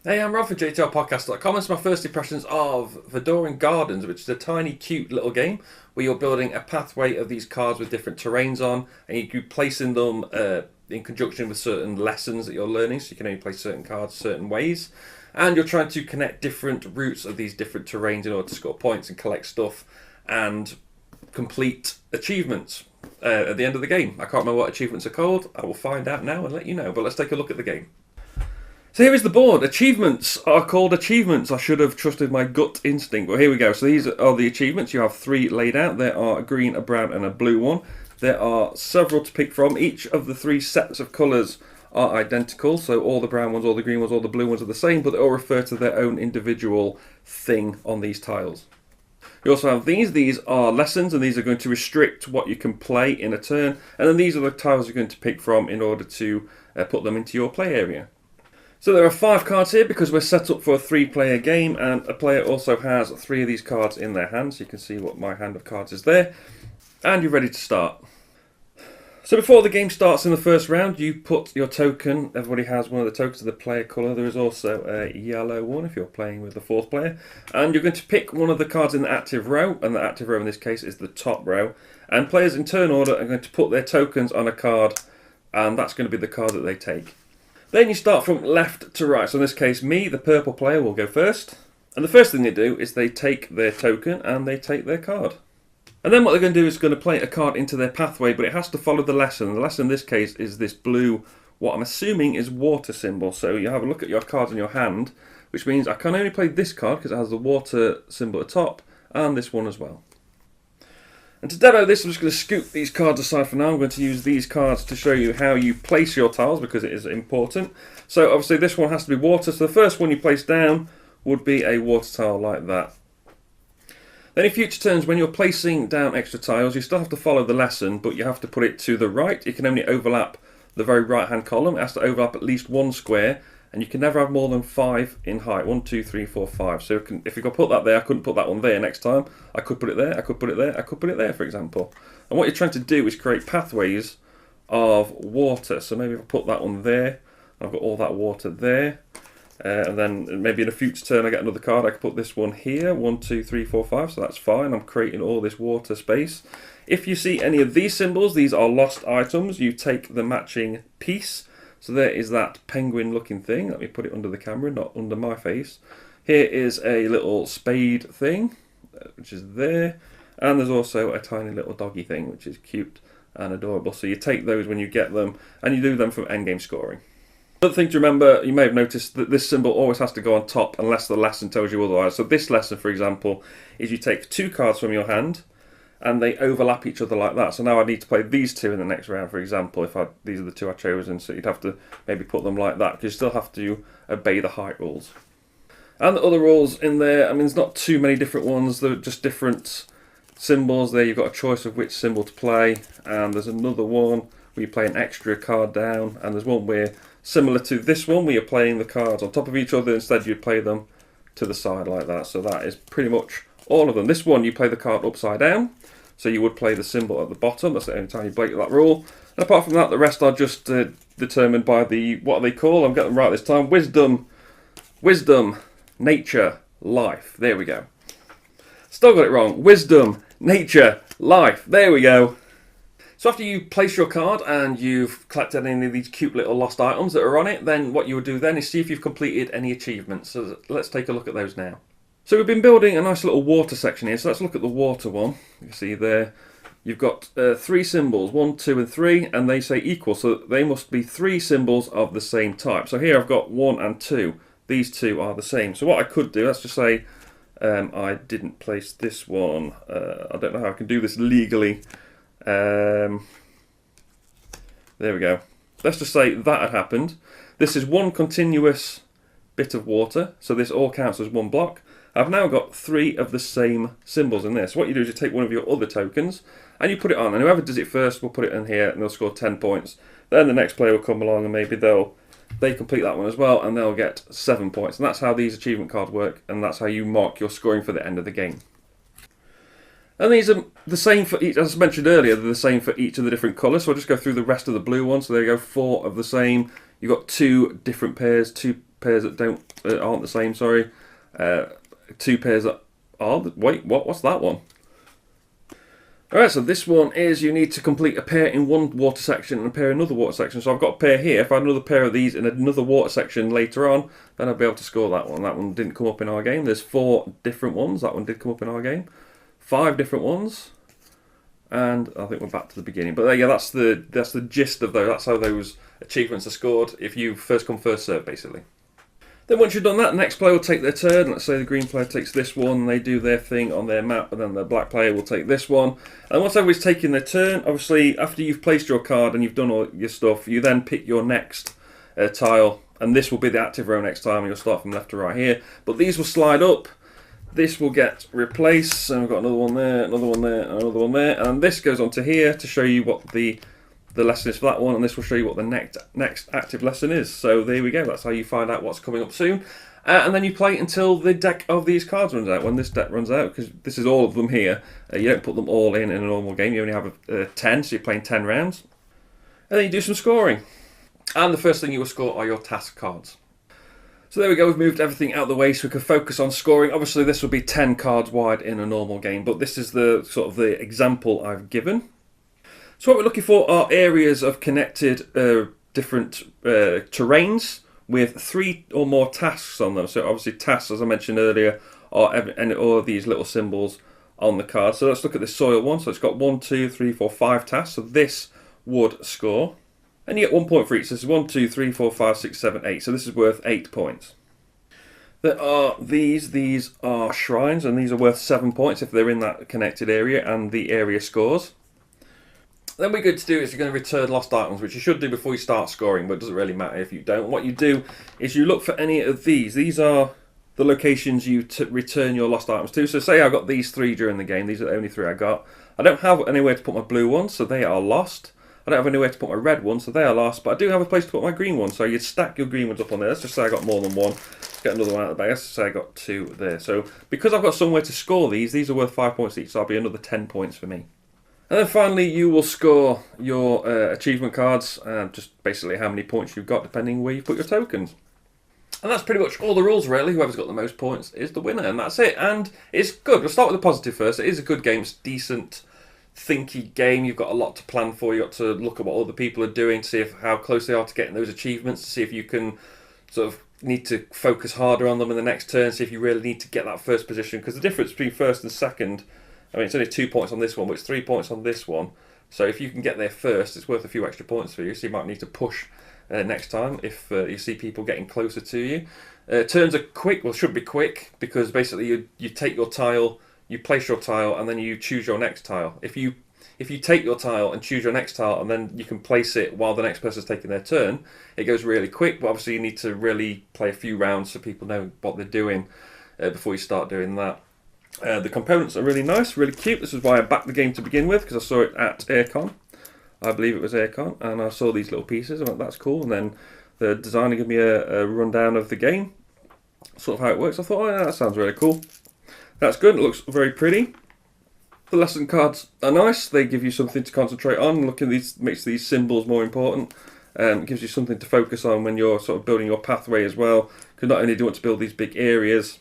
Hey, I'm Rob for JTRpodcast.com. It's my first impressions of Vadoran Gardens, which is a tiny, cute little game where you're building a pathway of these cards with different terrains on, and you're placing them in conjunction with certain lessons that you're learning, so you can only play certain cards certain ways. And you're trying to connect different routes of these different terrains in order to score points and collect stuff and complete achievements at the end of the game. I can't remember what achievements are called. I will find out now and let you know, but let's take a look at the game. So here is the board. Achievements are called achievements. I should have trusted my gut instinct. Well, here we go. So these are the achievements. You have three laid out. There are a green, a brown and a blue one. There are several to pick from. Each of the three sets of colours are identical. So all the brown ones, all the green ones, all the blue ones are the same, but they all refer to their own individual thing on these tiles. You also have these. These are lessons, and these are going to restrict what you can play in a turn. And then these are the tiles you're going to pick from in order to put them into your play area. So there are 5 cards here because we're set up for a 3-player game, and a player also has 3 of these cards in their hand, so you can see what my hand of cards is there. And you're ready to start. So before the game starts in the first round, you put your token. Everybody has one of the tokens of the player colour. There is also a yellow one if you're playing with the 4th player. And you're going to pick one of the cards in the active row, and the active row in this case is the top row. And players in turn order are going to put their tokens on a card, and that's going to be the card that they take. Then you start from left to right. So in this case, me, the purple player, will go first. And the first thing they do is they take their token and they take their card. And then what they're going to do is going to play a card into their pathway, but it has to follow the lesson. The lesson in this case is this blue, what I'm assuming is water symbol. So you have a look at your cards in your hand, which means I can only play this card because it has the water symbol at the top, and this one as well. And to demo this, I'm just going to scoop these cards aside for now. I'm going to use these cards to show you how you place your tiles because it is important. So obviously this one has to be water. So the first one you place down would be a water tile like that. Then in future turns, when you're placing down extra tiles, you still have to follow the lesson, but you have to put it to the right. You can only overlap the very right-hand column. It has to overlap at least 1 square. And you can never have more than 5 in height. 1, 2, 3, 4, 5. So if you could put that there, I couldn't put that one there next time. I could put it there, I could put it there, I could put it there, for example. And what you're trying to do is create pathways of water. So maybe if I put that one there, I've got all that water there. And then maybe in a future turn I get another card, I could put this one here. 1, 2, 3, 4, 5. So that's fine. I'm creating all this water space. If you see any of these symbols, these are lost items. You take the matching piece. So there is that penguin looking thing. Let me put it under the camera, not under my face. Here is a little spade thing, which is there. And there's also a tiny little doggy thing, which is cute and adorable. So you take those when you get them, and you do them from endgame scoring. Another thing to remember, you may have noticed that this symbol always has to go on top unless the lesson tells you otherwise. So this lesson, for example, is you take 2 cards from your hand, and they overlap each other like that. So now I need to play these 2 in the next round, for example, if these are the 2 I've chosen. So you'd have to maybe put them like that, because you still have to obey the height rules. And the other rules in there, I mean, there's not too many different ones. They're just different symbols there. You've got a choice of which symbol to play. And there's another one where you play an extra card down. And there's one where, similar to this one, where you're playing the cards on top of each other. Instead, you play them to the side like that. So that is pretty much all of them. This one, you play the card upside down. So you would play the symbol at the bottom. That's the only time you break that rule. And apart from that, the rest are just determined by what they call, I'm getting them right this time, wisdom, nature, life. There we go. Still got it wrong. Wisdom, nature, life. There we go. So after you place your card and you've collected any of these cute little lost items that are on it, then what you would do then is see if you've completed any achievements. So let's take a look at those now. So we've been building a nice little water section here, so let's look at the water one. You can see there, you've got 3 symbols, 1, 2 and 3, and they say equal, so they must be 3 symbols of the same type. So here I've got 1 and 2, these 2 are the same. So what I could do, let's just say I didn't place this one, I don't know how I can do this legally. There we go. Let's just say that had happened. This is 1 continuous bit of water, so this all counts as 1 block. I've now got 3 of the same symbols in this. What you do is you take one of your other tokens and you put it on, and whoever does it first will put it in here and they'll score 10 points. Then the next player will come along and maybe they complete that one as well and they'll get 7 points. And that's how these achievement cards work, and that's how you mark your scoring for the end of the game. And these are the same for each, as I mentioned earlier, they're the same for each of the different colours. So I'll just go through the rest of the blue ones. So there you go, 4 of the same. You've got 2 different pairs, 2 pairs that aren't the same. Sorry, 2 pairs that are. Wait, what's that one? Alright, so this one is you need to complete a pair in one water section and a pair in another water section. So I've got a pair here. If I had another pair of these in another water section later on, then I'll be able to score that one. That one didn't come up in our game. There's 4 different ones. That one did come up in our game. 5 different ones. And I think we're back to the beginning. But yeah, that's the gist of those. That's how those achievements are scored. If you first come, first serve, basically. Then once you've done that, the next player will take their turn. Let's say the green player takes this one, they do their thing on their map, and then the black player will take this one. And once everybody's taken their turn, obviously after you've placed your card and you've done all your stuff, you then pick your next tile, and this will be the active row next time, and you'll start from left to right here. But these will slide up, this will get replaced, and we've got another one there, another one there, another one there, and this goes onto here to show you what the lesson is for that one, and this will show you what the next active lesson is. So there we go, that's how you find out what's coming up soon. And then you play until the deck of these cards runs out. When this deck runs out, because this is all of them here, you don't put them all in a normal game, you only have 10, so you're playing 10 rounds. And then you do some scoring. And the first thing you will score are your task cards. So there we go, we've moved everything out of the way so we can focus on scoring. Obviously this will be 10 cards wide in a normal game, but this is the sort of the example I've given. So what we're looking for are areas of connected different terrains with 3 or more tasks on them. So obviously tasks, as I mentioned earlier, are all of these little symbols on the card. So let's look at this soil one. So it's got 1, 2, 3, 4, 5 tasks. So this would score. And you get 1 point for each. So this is 1, 2, 3, 4, 5, 6, 7, 8. So this is worth 8 points. There are these are shrines, and these are worth 7 points if they're in that connected area and the area scores. Then what you're going to do is you're going to return lost items, which you should do before you start scoring, but it doesn't really matter if you don't. What you do is you look for any of these. These are the locations you return your lost items to. So say I got these 3 during the game. These are the only 3 I got. I don't have anywhere to put my blue ones, so they are lost. I don't have anywhere to put my red ones, so they are lost. But I do have a place to put my green ones, so you'd stack your green ones up on there. Let's just say I got more than 1. Let's get another one out of the bag. Let's just say I got 2 there. So because I've got somewhere to score these are worth 5 points each, so that'll be another 10 points for me. And then finally you will score your achievement cards, just basically how many points you've got depending where you put your tokens. And that's pretty much all the rules really. Whoever's got the most points is the winner, and that's it. And it's good. We'll start with the positive first. It is a good game. It's a decent, thinky game. You've got a lot to plan for. You've got to look at what other people are doing, to see how close they are to getting those achievements, to see if you can sort of need to focus harder on them in the next turn, see if you really need to get that first position. Because the difference between first and second, I mean, it's only 2 points on this one, but it's 3 points on this one. So if you can get there first, it's worth a few extra points for you. So you might need to push next time if you see people getting closer to you. Turns are quick, well, should be quick, because basically you take your tile, you place your tile, and then you choose your next tile. If you take your tile and choose your next tile, and then you can place it while the next person's taking their turn, it goes really quick. But obviously you need to really play a few rounds so people know what they're doing before you start doing that. The components are really nice, really cute. This is why I backed the game to begin with, because I saw it at Aircon. I believe it was Aircon, and I saw these little pieces. I went, that's cool. And then the designer gave me a rundown of the game, sort of how it works. I thought, oh yeah, that sounds really cool. That's good. It looks very pretty. The lesson cards are nice. They give you something to concentrate on. Look at these, makes these symbols more important. It gives you something to focus on when you're sort of building your pathway as well. Because not only do you want to build these big areas,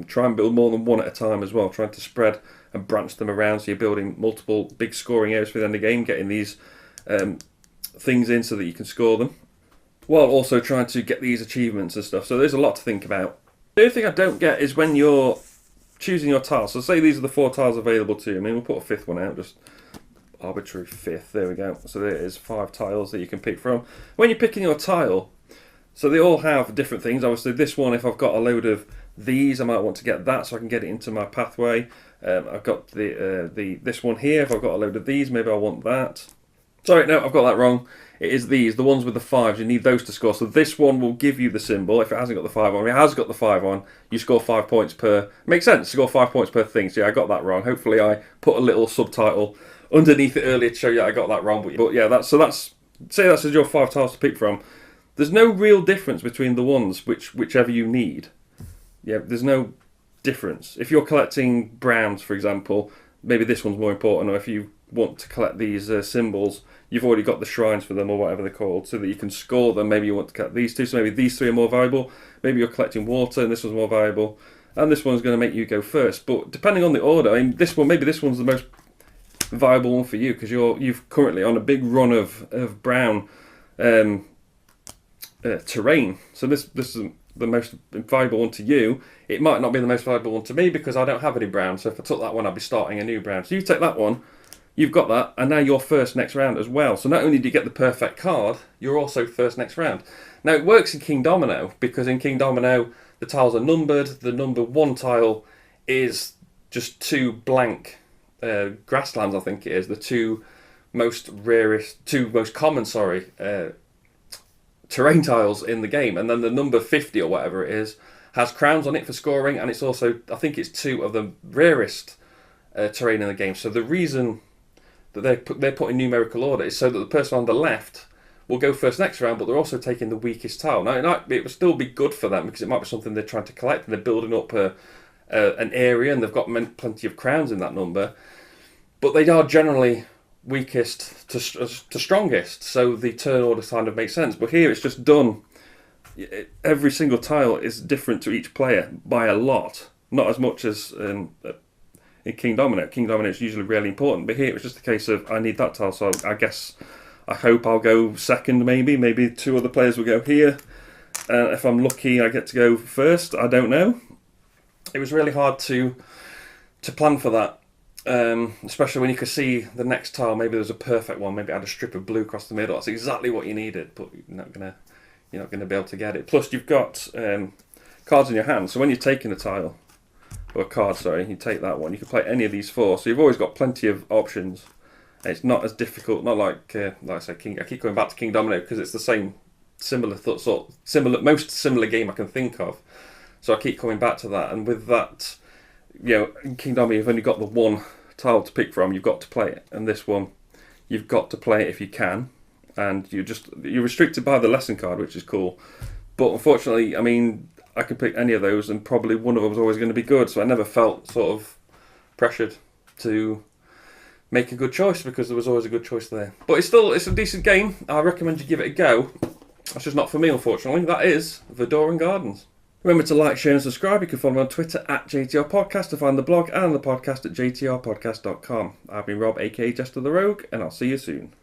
try and build more than one at a time as well, trying to spread and branch them around, so you're building multiple big scoring areas for the end of the game, getting these things in so that you can score them, while also trying to get these achievements and stuff. So there's a lot to think about. The only thing I don't get is when you're choosing your tiles. So say these are the 4 tiles available to you. I mean, we'll put a 5th one out, just arbitrary 5th, there we go. So there is 5 tiles that you can pick from. When you're picking your tile, so they all have different things. Obviously this one, if I've got a load of these, I might want to get that so I can get it into my pathway. I've got this one here. If I've got a load of these, maybe I want that. Sorry, no, I've got that wrong. It is these, the ones with the 5s. You need those to score. So this one will give you the symbol if it hasn't got the 5 on. If it has got the 5 on, you score 5 points per. Makes sense. Score 5 points per thing. So yeah, I got that wrong. Hopefully, I put a little subtitle underneath it earlier to show you I got that wrong. But yeah, say that's your 5 tiles to pick from. There's no real difference between the ones whichever you need. Yeah, there's no difference. If you're collecting browns, for example, maybe this one's more important, or if you want to collect these symbols, you've already got the shrines for them or whatever they're called, so that you can score them. Maybe you want to collect these two, so maybe these three are more valuable. Maybe you're collecting water and this one's more valuable, and this one's going to make you go first. But depending on the order, I mean, maybe this one's the most viable one for you because you've currently on a big run of brown terrain. So this is the most valuable one to you. It might not be the most valuable one to me because I don't have any brown. So if I took that one, I'd be starting a new brown. So you take that one, you've got that, and now you're first next round as well. So not only do you get the perfect card, you're also first next round. Now it works in King Domino because in King Domino the tiles are numbered. The number 1 tile is just 2 blank grasslands, I think it is. The two most common terrain tiles in the game, and then the number 50 or whatever it is has crowns on it for scoring, and it's also, I think it's 2 of the rarest terrain in the game. So the reason that they're put in numerical order is so that the person on the left will go first next round, but they're also taking the weakest tile. Now it will still be good for them because it might be something they're trying to collect and they're building up an area and they've got plenty of crowns in that number, but they are generally weakest to strongest, so the turn order kind of makes sense. But here it's just done. Every single tile is different to each player by a lot, not as much as in King Domino. King Domino is usually really important, but here it was just a case of I need that tile, so I hope I'll go second. Maybe 2 other players will go here, and if I'm lucky I get to go first. I don't know. It was really hard to plan for that. Especially when you could see the next tile, maybe there's a perfect one, maybe it had a strip of blue across the middle. That's exactly what you needed, but you're not gonna be able to get it. Plus you've got cards in your hand, so when you're taking a tile, or a card, sorry, you take that one, you can play any of these 4, so you've always got plenty of options. It's not as difficult, not like I said, I keep going back to King Domino because it's the same most similar game I can think of, so I keep coming back to that. And with that, in King Domino you've only got the 1 tile to pick from. You've got to play it, and this one you've got to play it if you can, and you're restricted by the lesson card, which is cool. But unfortunately, I mean, I could pick any of those and probably one of them was always going to be good, so I never felt sort of pressured to make a good choice because there was always a good choice there. But it's a decent game. I recommend you give it a go. That's just not for me, unfortunately. That is Vadoran Gardens. Remember to like, share and subscribe. You can follow me on Twitter at JTR Podcast to find the blog and the podcast at jtrpodcast.com. I've been Rob, aka JestaThaRogue, and I'll see you soon.